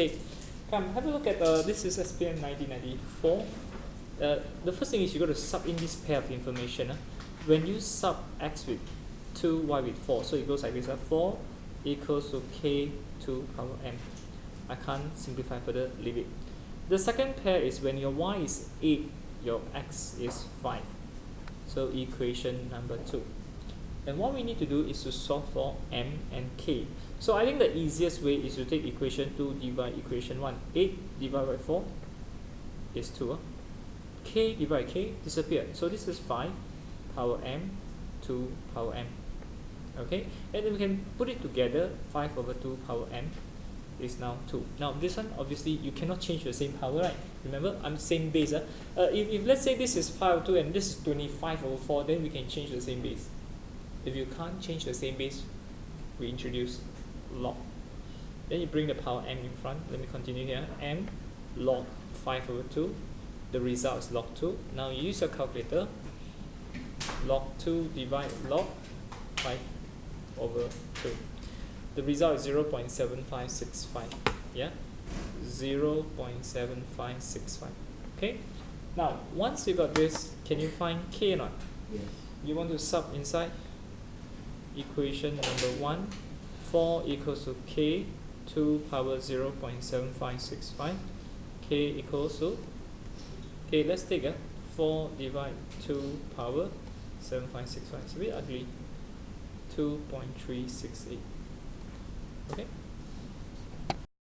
Okay, come have a look at this is SPM 1994. The first thing is you got to sub in this pair of information. When you sub x with 2, y with 4, so it goes like this: 4 equals to k to power m. I can't simplify further, leave it. The second pair is when your y is 8, your x is 5. So equation number 2. And what we need to do is to solve for m and k. So I think the easiest way is to take equation 2 divide equation 1. 8 divided by 4 is 2. K divided by k disappeared. So this is 5 power m to power m. Okay, and then we can put it together. 5 over 2 power m is now 2. Now this one, obviously you cannot change the same power, right? Remember, I'm same base. If let's say this is 5 over 2 and this is 25 over 4, then we can change the same base. If you can't change the same base, we introduce log. Then you bring the power m in front. Let me continue here. M log 5 over 2. The result is log 2. Now you use your calculator. Log 2 divide log 5 over 2. The result is 0.7565. Yeah? 0.7565. Okay? Now, once you got this, can you find k or not? Yes. You want to sub inside equation number 1. 4 equals to k 2 power 0.7565. K equals to, okay, let's take 4 divide 2 power 7565. It's a bit ugly. 2.368. Okay.